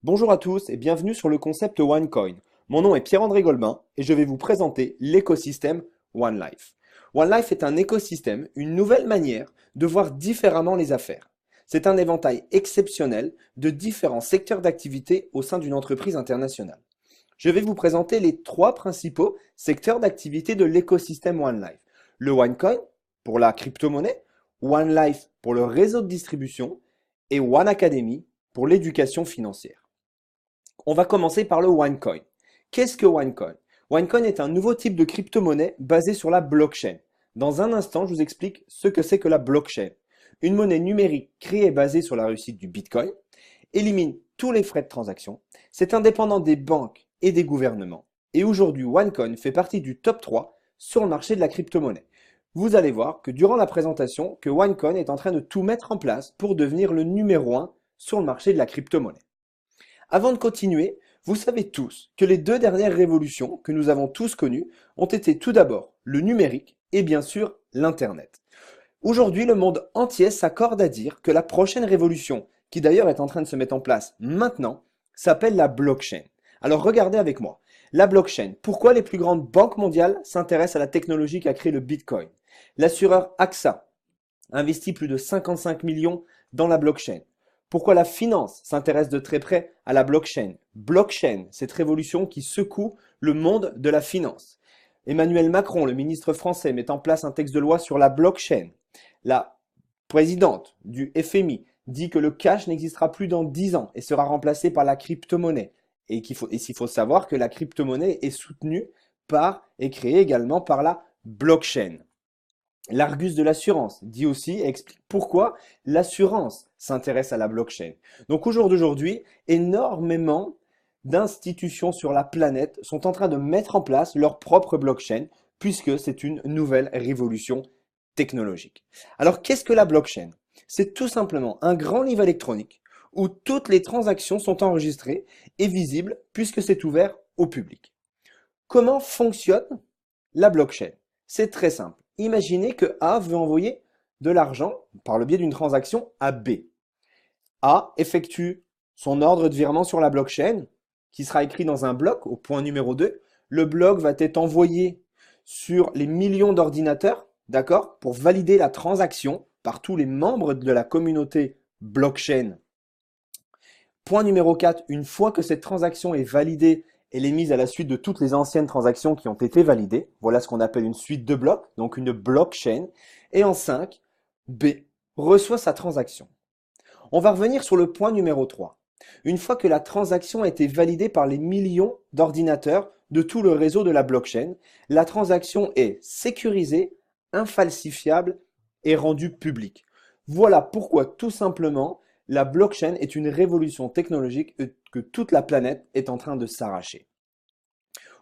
Bonjour à tous et bienvenue sur le concept OneCoin. Mon nom est Pierre-André Golbin et je vais vous présenter l'écosystème OneLife. OneLife est un écosystème, une nouvelle manière de voir différemment les affaires. C'est un éventail exceptionnel de différents secteurs d'activité au sein d'une entreprise internationale. Je vais vous présenter les trois principaux secteurs d'activité de l'écosystème OneLife. Le OneCoin pour la crypto-monnaie, OneLife pour le réseau de distribution et One Academy pour l'éducation financière. On va commencer par le OneCoin. Qu'est-ce que OneCoin? OneCoin est un nouveau type de crypto-monnaie basé sur la blockchain. Dans un instant, je vous explique ce que c'est que la blockchain. Une monnaie numérique créée basée sur la réussite du Bitcoin, élimine tous les frais de transaction, c'est indépendant des banques et des gouvernements. Et aujourd'hui, OneCoin fait partie du top 3 sur le marché de la crypto-monnaie. Vous allez voir que durant la présentation, que OneCoin est en train de tout mettre en place pour devenir le numéro 1 sur le marché de la crypto-monnaie. Avant de continuer, vous savez tous que les deux dernières révolutions que nous avons tous connues ont été tout d'abord le numérique et bien sûr l'Internet. Aujourd'hui, le monde entier s'accorde à dire que la prochaine révolution, qui d'ailleurs est en train de se mettre en place maintenant, s'appelle la blockchain. Alors regardez avec moi. La blockchain, pourquoi les plus grandes banques mondiales s'intéressent à la technologie qui a créé le Bitcoin? L'assureur AXA investit plus de 55 millions dans la blockchain. Pourquoi la finance s'intéresse de très près à la blockchain? Blockchain, cette révolution qui secoue le monde de la finance. Emmanuel Macron, le ministre français, met en place un texte de loi sur la blockchain. La présidente du FMI dit que le cash n'existera plus dans 10 ans et sera remplacé par la crypto-monnaie. Et il faut savoir que la crypto-monnaie est soutenue par et créée également par la blockchain. L'Argus de l'assurance dit aussi et explique pourquoi l'assurance s'intéresse à la blockchain. Donc au jour d'aujourd'hui, énormément d'institutions sur la planète sont en train de mettre en place leur propre blockchain puisque c'est une nouvelle révolution technologique. Alors qu'est-ce que la blockchain? C'est tout simplement un grand livre électronique où toutes les transactions sont enregistrées et visibles puisque c'est ouvert au public. Comment fonctionne la blockchain? C'est très simple. Imaginez que A veut envoyer de l'argent par le biais d'une transaction à B. A effectue son ordre de virement sur la blockchain, qui sera écrit dans un bloc au point numéro 2. Le bloc va être envoyé sur les millions d'ordinateurs, d'accord, pour valider la transaction par tous les membres de la communauté blockchain. Point numéro 4, une fois que cette transaction est validée, elle est mise à la suite de toutes les anciennes transactions qui ont été validées. Voilà ce qu'on appelle une suite de blocs, donc une blockchain. Et en 5, B reçoit sa transaction. On va revenir sur le point numéro 3. Une fois que la transaction a été validée par les millions d'ordinateurs de tout le réseau de la blockchain, la transaction est sécurisée, infalsifiable et rendue publique. Voilà pourquoi tout simplement la blockchain est une révolution technologique que toute la planète est en train de s'arracher.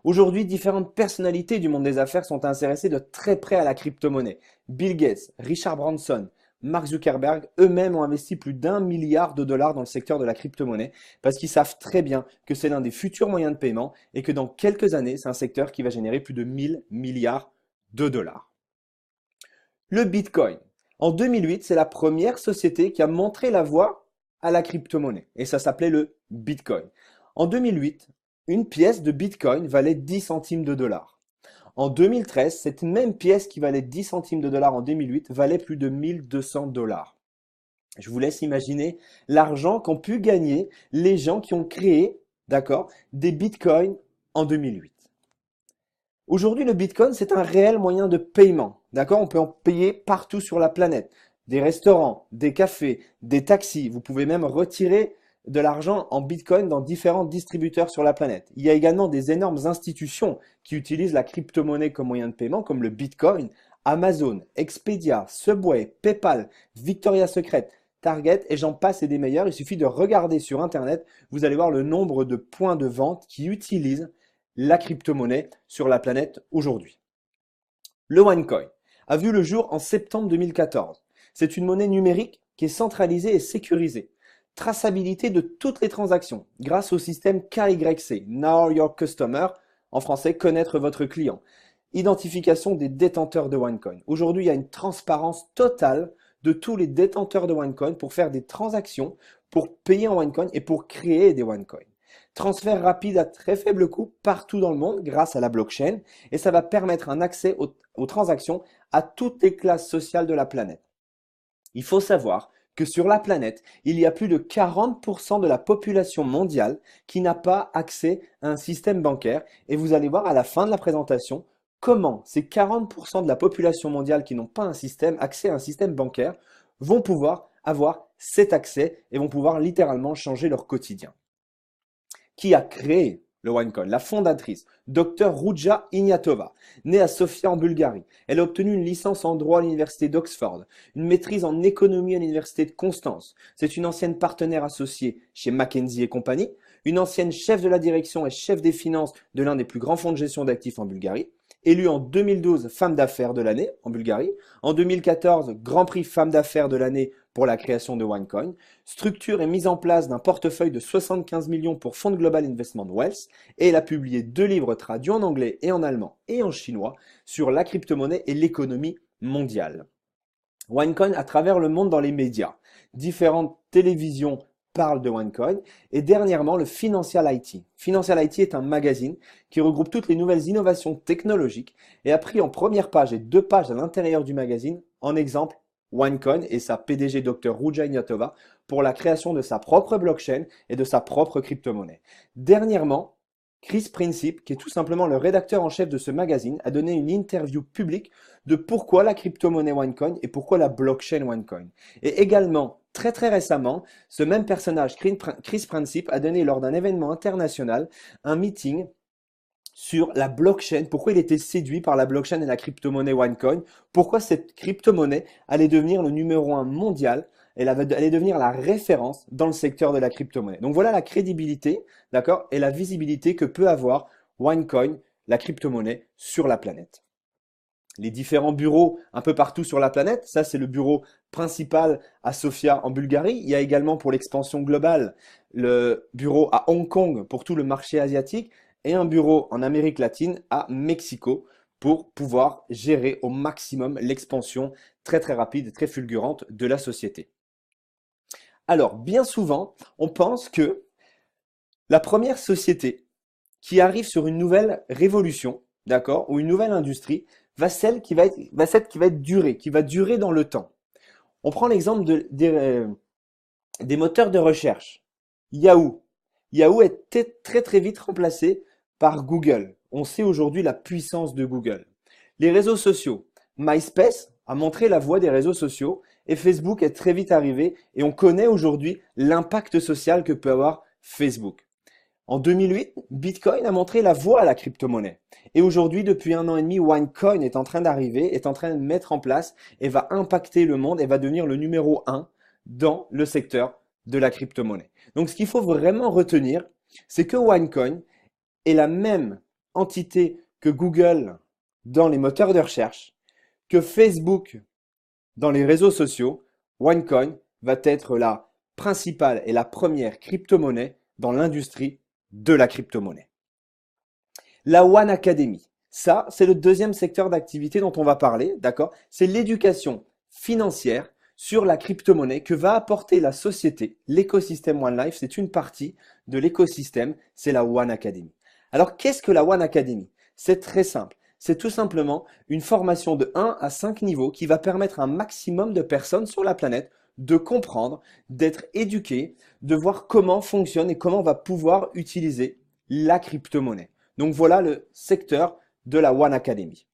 Aujourd'hui, différentes personnalités du monde des affaires sont intéressées de très près à la crypto-monnaie. Bill Gates, Richard Branson, Mark Zuckerberg, eux-mêmes ont investi plus d'1 milliard de dollars dans le secteur de la crypto-monnaie parce qu'ils savent très bien que c'est l'un des futurs moyens de paiement et que dans quelques années, c'est un secteur qui va générer plus de 1000 milliards de dollars. Le Bitcoin. En 2008, c'est la première société qui a montré la voie à la crypto-monnaie et ça s'appelait le Bitcoin. En 2008, une pièce de Bitcoin valait 10 centimes de dollars. En 2013, cette même pièce qui valait 10 centimes de dollars en 2008 valait plus de 1200 dollars. Je vous laisse imaginer l'argent qu'ont pu gagner les gens qui ont créé, d'accord, des Bitcoins en 2008. Aujourd'hui, le Bitcoin, c'est un réel moyen de paiement. D'accord? On peut en payer partout sur la planète. Des restaurants, des cafés, des taxis. Vous pouvez même retirer de l'argent en Bitcoin dans différents distributeurs sur la planète. Il y a également des énormes institutions qui utilisent la crypto-monnaie comme moyen de paiement, comme le Bitcoin, Amazon, Expedia, Subway, PayPal, Victoria's Secret, Target et j'en passe et des meilleurs. Il suffit de regarder sur Internet. Vous allez voir le nombre de points de vente qui utilisent la crypto-monnaie sur la planète aujourd'hui. Le OneCoin a vu le jour en septembre 2014. C'est une monnaie numérique qui est centralisée et sécurisée. Traçabilité de toutes les transactions grâce au système KYC, Know Your Customer, en français connaître votre client. Identification des détenteurs de OneCoin. Aujourd'hui, il y a une transparence totale de tous les détenteurs de OneCoin pour faire des transactions pour payer en OneCoin et pour créer des OneCoin. Transfert rapide à très faible coût partout dans le monde grâce à la blockchain et ça va permettre un accès aux transactions à toutes les classes sociales de la planète. Il faut savoir que sur la planète, il y a plus de 40% de la population mondiale qui n'a pas accès à un système bancaire et vous allez voir à la fin de la présentation comment ces 40% de la population mondiale qui n'ont pas accès à un système bancaire vont pouvoir avoir cet accès et vont pouvoir littéralement changer leur quotidien. Qui a créé le OneCoin? La fondatrice, Dr Ruja Ignatova, née à Sofia en Bulgarie. Elle a obtenu une licence en droit à l'université d'Oxford, une maîtrise en économie à l'université de Constance. C'est une ancienne partenaire associée chez McKinsey & Company, une ancienne chef de la direction et chef des finances de l'un des plus grands fonds de gestion d'actifs en Bulgarie. Élue en 2012 femme d'affaires de l'année en Bulgarie, en 2014 Grand Prix femme d'affaires de l'année pour la création de OneCoin, structure et mise en place d'un portefeuille de 75 millions pour Fund Global Investment Wealth et elle a publié 2 livres traduits en anglais et en allemand et en chinois sur la crypto-monnaie et l'économie mondiale. OneCoin à travers le monde dans les médias, différentes télévisions parle de OneCoin et dernièrement le Financial IT. Financial IT est un magazine qui regroupe toutes les nouvelles innovations technologiques et a pris en première page et 2 pages à l'intérieur du magazine en exemple OneCoin et sa PDG Dr Ruja Ignatova pour la création de sa propre blockchain et de sa propre crypto-monnaie. Dernièrement, Chris Princip, qui est tout simplement le rédacteur en chef de ce magazine, a donné une interview publique de pourquoi la crypto-monnaie OneCoin et pourquoi la blockchain OneCoin. Et également, très récemment, ce même personnage, Chris Princip, a donné lors d'un événement international un meeting sur la blockchain, pourquoi il était séduit par la blockchain et la crypto-monnaie OneCoin, pourquoi cette crypto-monnaie allait devenir le numéro 1 mondial, elle allait devenir la référence dans le secteur de la crypto-monnaie. Donc voilà la crédibilité, d'accord, et la visibilité que peut avoir OneCoin, la crypto-monnaie, sur la planète. Les différents bureaux un peu partout sur la planète, ça c'est le bureau principal à Sofia en Bulgarie. Il y a également pour l'expansion globale le bureau à Hong Kong pour tout le marché asiatique et un bureau en Amérique latine à Mexico pour pouvoir gérer au maximum l'expansion très rapide et très fulgurante de la société. Alors, bien souvent, on pense que la première société qui arrive sur une nouvelle révolution, d'accord, ou une nouvelle industrie, va celle qui va durer dans le temps. On prend l'exemple des moteurs de recherche. Yahoo. Yahoo a été très vite remplacé par Google. On sait aujourd'hui la puissance de Google. Les réseaux sociaux. MySpace a montré la voie des réseaux sociaux et Facebook est très vite arrivé et on connaît aujourd'hui l'impact social que peut avoir Facebook. En 2008, Bitcoin a montré la voie à la crypto-monnaie. Et aujourd'hui, depuis 1 an et demi, OneCoin est en train d'arriver, est en train de mettre en place et va impacter le monde et va devenir le numéro 1 dans le secteur de la crypto-monnaie. Donc, ce qu'il faut vraiment retenir, c'est que OneCoin est la même entité que Google dans les moteurs de recherche, que Facebook dans les réseaux sociaux. OneCoin va être la principale et la première crypto-monnaie dans l'industrie de la crypto-monnaie. La One Academy, ça, c'est le deuxième secteur d'activité dont on va parler, d'accord? C'est l'éducation financière sur la crypto-monnaie que va apporter la société, l'écosystème One Life, c'est une partie de l'écosystème, c'est la One Academy. Alors, qu'est-ce que la One Academy? C'est très simple. C'est tout simplement une formation de 1 à 5 niveaux qui va permettre à un maximum de personnes sur la planète de comprendre, d'être éduqué, de voir comment fonctionne et comment on va pouvoir utiliser la crypto-monnaie. Donc voilà le secteur de la One Academy.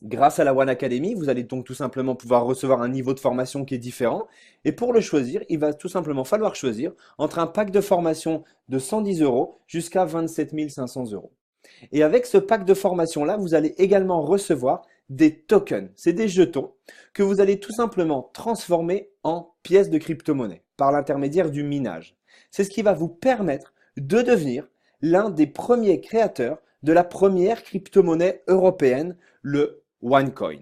Grâce à la One Academy, vous allez donc tout simplement pouvoir recevoir un niveau de formation qui est différent. Et pour le choisir, il va tout simplement falloir choisir entre un pack de formation de 110 € jusqu'à 27 500 €. Et avec ce pack de formation-là, vous allez également recevoir des tokens. C'est des jetons que vous allez tout simplement transformer en pièces de crypto-monnaie par l'intermédiaire du minage. C'est ce qui va vous permettre de devenir l'un des premiers créateurs de la première crypto-monnaie européenne, le OneCoin.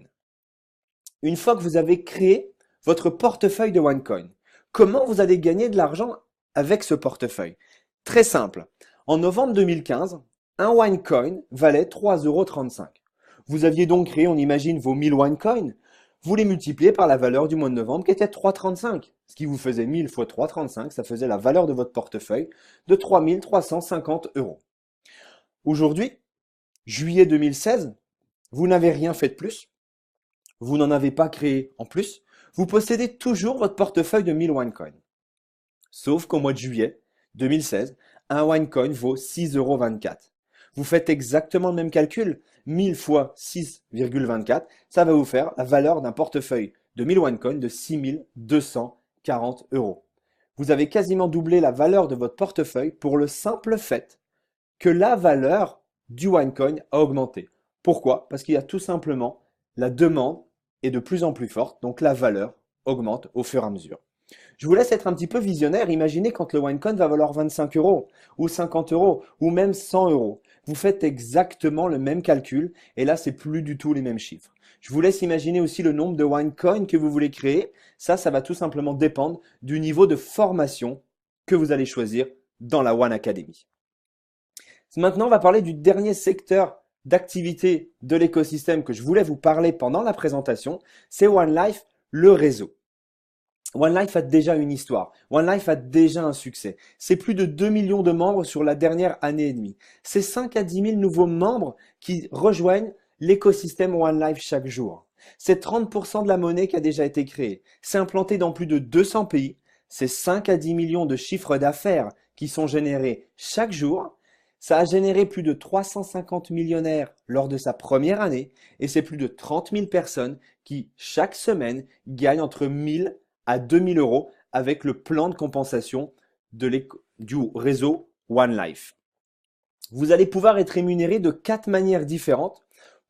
Une fois que vous avez créé votre portefeuille de OneCoin, comment vous allez gagner de l'argent avec ce portefeuille? Très simple. En novembre 2015, un OneCoin valait 3,35 €. Vous aviez donc créé, on imagine, vos 1000 OneCoin. vous les multipliez par la valeur du mois de novembre qui était 3,35. Ce qui vous faisait 1000 fois 3,35, ça faisait la valeur de votre portefeuille de 3 350 euros. Aujourd'hui, juillet 2016, vous n'avez rien fait de plus, vous n'en avez pas créé en plus, vous possédez toujours votre portefeuille de 1000 OneCoin. Sauf qu'au mois de juillet 2016, un OneCoin vaut 6,24 €. Vous faites exactement le même calcul, 1000 fois 6,24, ça va vous faire la valeur d'un portefeuille de 1000 OneCoin de 6240 euros. Vous avez quasiment doublé la valeur de votre portefeuille pour le simple fait que la valeur du OneCoin a augmenté. Pourquoi? Parce qu'il y a tout simplement la demande est de plus en plus forte, donc la valeur augmente au fur et à mesure. Je vous laisse être un petit peu visionnaire. Imaginez quand le OneCoin va valoir 25 euros, ou 50 euros, ou même 100 euros. Vous faites exactement le même calcul, et là, c'est plus du tout les mêmes chiffres. Je vous laisse imaginer aussi le nombre de OneCoin que vous voulez créer. Ça va tout simplement dépendre du niveau de formation que vous allez choisir dans la One Academy. Maintenant, on va parler du dernier secteur d'activité de l'écosystème que je voulais vous parler pendant la présentation, c'est OneLife, le réseau. OneLife a déjà une histoire. OneLife a déjà un succès. C'est plus de 2 millions de membres sur la dernière année et demie. C'est 5 à 10 000 nouveaux membres qui rejoignent l'écosystème OneLife chaque jour. C'est 30% de la monnaie qui a déjà été créée. C'est implanté dans plus de 200 pays. C'est 5 à 10 millions de chiffres d'affaires qui sont générés chaque jour. Ça a généré plus de 350 millionnaires lors de sa première année et c'est plus de 30 000 personnes qui, chaque semaine, gagnent entre 1000 à 2000 euros avec le plan de compensation du réseau OneLife. Vous allez pouvoir être rémunéré de 4 manières différentes.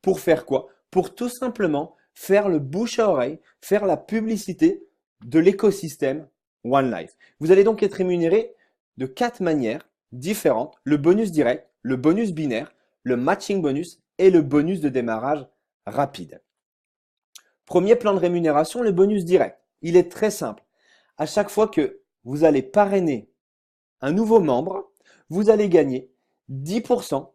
Pour faire quoi? Pour tout simplement faire le bouche à oreille, faire la publicité de l'écosystème OneLife. Vous allez donc être rémunéré de 4 manières différentes, le bonus direct, le bonus binaire, le matching bonus et le bonus de démarrage rapide. Premier plan de rémunération, le bonus direct. Il est très simple. À chaque fois que vous allez parrainer un nouveau membre, vous allez gagner 10%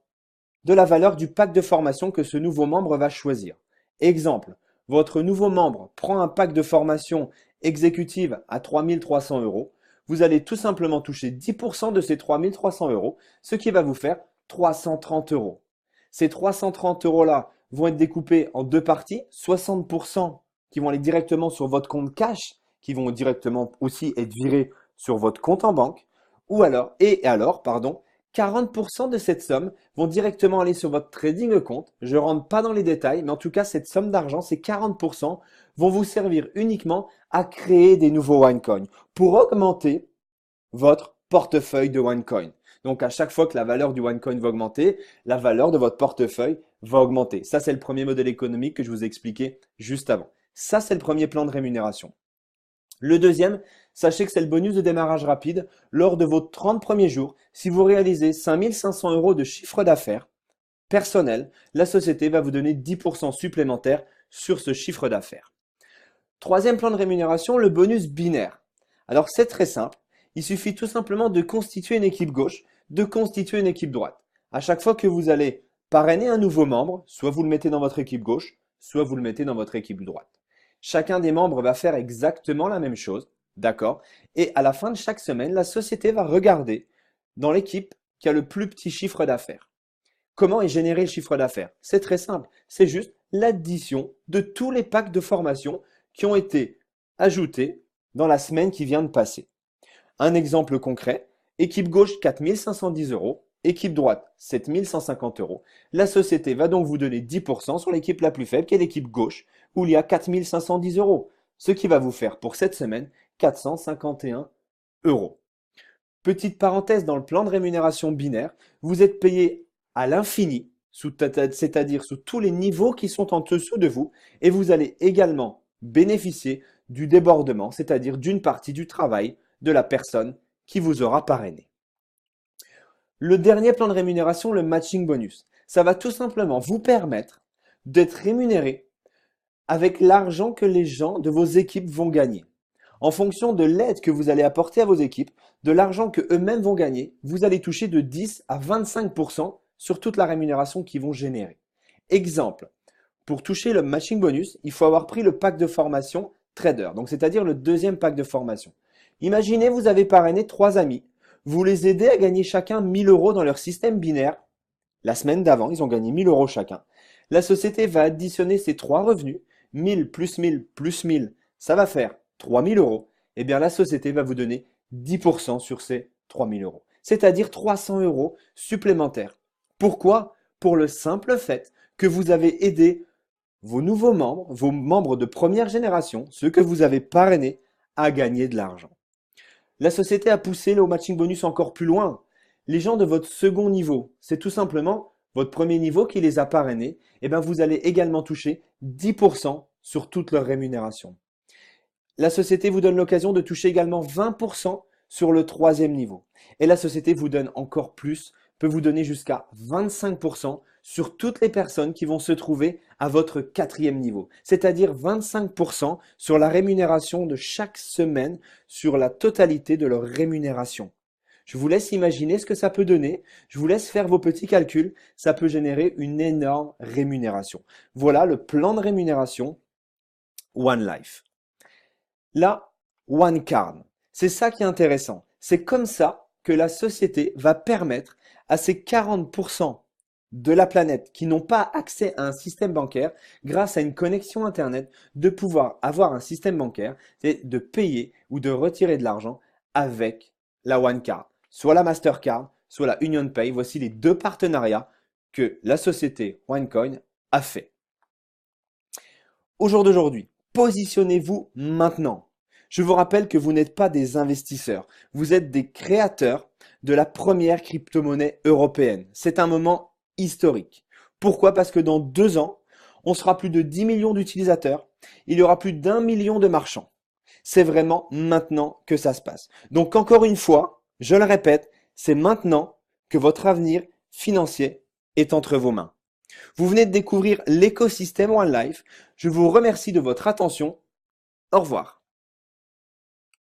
de la valeur du pack de formation que ce nouveau membre va choisir. Exemple, votre nouveau membre prend un pack de formation exécutive à 3300 euros. Vous allez tout simplement toucher 10% de ces 3300 euros, ce qui va vous faire 330 euros. Ces 330 euros-là vont être découpés en deux parties, 60% qui vont aller directement sur votre compte cash, qui vont directement aussi être virés sur votre compte en banque, ou alors, 40% de cette somme vont directement aller sur votre trading compte. Je ne rentre pas dans les détails, mais en tout cas, cette somme d'argent, ces 40%, vont vous servir uniquement à créer des nouveaux OneCoin pour augmenter votre portefeuille de OneCoin. Donc, à chaque fois que la valeur du OneCoin va augmenter, la valeur de votre portefeuille va augmenter. Ça, c'est le premier modèle économique que je vous ai expliqué juste avant. Ça, c'est le premier plan de rémunération. Le deuxième, sachez que c'est le bonus de démarrage rapide. Lors de vos 30 premiers jours, si vous réalisez 5 500 euros de chiffre d'affaires personnel, la société va vous donner 10% supplémentaire sur ce chiffre d'affaires. Troisième plan de rémunération, le bonus binaire. Alors, c'est très simple. Il suffit tout simplement de constituer une équipe gauche, de constituer une équipe droite. À chaque fois que vous allez parrainer un nouveau membre, soit vous le mettez dans votre équipe gauche, soit vous le mettez dans votre équipe droite. Chacun des membres va faire exactement la même chose, d'accord? Et à la fin de chaque semaine, la société va regarder dans l'équipe qui a le plus petit chiffre d'affaires. Comment est généré le chiffre d'affaires? C'est très simple, c'est juste l'addition de tous les packs de formation qui ont été ajoutés dans la semaine qui vient de passer. Un exemple concret, équipe gauche 4 510 euros, équipe droite 7 150 euros. La société va donc vous donner 10% sur l'équipe la plus faible qui est l'équipe gauche où il y a 4 510 euros, ce qui va vous faire pour cette semaine 451 euros. Petite parenthèse dans le plan de rémunération binaire, vous êtes payé à l'infini, c'est-à-dire sous tous les niveaux qui sont en dessous de vous, et vous allez également bénéficier du débordement, c'est-à-dire d'une partie du travail de la personne qui vous aura parrainé. Le dernier plan de rémunération, le matching bonus, ça va tout simplement vous permettre d'être rémunéré avec l'argent que les gens de vos équipes vont gagner. En fonction de l'aide que vous allez apporter à vos équipes, de l'argent que eux-mêmes vont gagner, vous allez toucher de 10 à 25% sur toute la rémunération qu'ils vont générer. Exemple, pour toucher le matching bonus, il faut avoir pris le pack de formation Trader, donc c'est-à-dire le deuxième pack de formation. Imaginez, vous avez parrainé 3 amis, vous les aidez à gagner chacun 1000 euros dans leur système binaire. La semaine d'avant, ils ont gagné 1000 euros chacun. La société va additionner ces 3 revenus, 1000 plus 1000 plus 1000, ça va faire 3000 euros. Eh bien, la société va vous donner 10% sur ces 3000 euros, c'est-à-dire 300 euros supplémentaires. Pourquoi? Pour le simple fait que vous avez aidé vos nouveaux membres, vos membres de première génération, ceux que vous avez parrainés, à gagner de l'argent. La société a poussé le matching bonus encore plus loin. Les gens de votre second niveau, c'est tout simplement votre premier niveau qui les a parrainés, et bien vous allez également toucher 10% sur toute leur rémunération. La société vous donne l'occasion de toucher également 20% sur le troisième niveau. Et la société vous donne encore plus, peut vous donner jusqu'à 25% sur toutes les personnes qui vont se trouver à votre quatrième niveau. C'est-à-dire 25% sur la rémunération de chaque semaine, sur la totalité de leur rémunération. Je vous laisse imaginer ce que ça peut donner. Je vous laisse faire vos petits calculs. Ça peut générer une énorme rémunération. Voilà le plan de rémunération One Life. Là, One Card. C'est ça qui est intéressant. C'est comme ça que la société va permettre à ces 40% de la planète qui n'ont pas accès à un système bancaire, grâce à une connexion Internet, de pouvoir avoir un système bancaire et de payer ou de retirer de l'argent avec la One Card. Soit la Mastercard, soit la UnionPay. Voici les 2 partenariats que la société OneCoin a fait. Au jour d'aujourd'hui, positionnez-vous maintenant. Je vous rappelle que vous n'êtes pas des investisseurs, vous êtes des créateurs de la première crypto-monnaie européenne. C'est un moment historique. Pourquoi? Parce que dans 2 ans, on sera plus de 10 millions d'utilisateurs, il y aura plus d'1 million de marchands. C'est vraiment maintenant que ça se passe. Donc encore une fois, je le répète, c'est maintenant que votre avenir financier est entre vos mains. Vous venez de découvrir l'écosystème One Life. Je vous remercie de votre attention. Au revoir.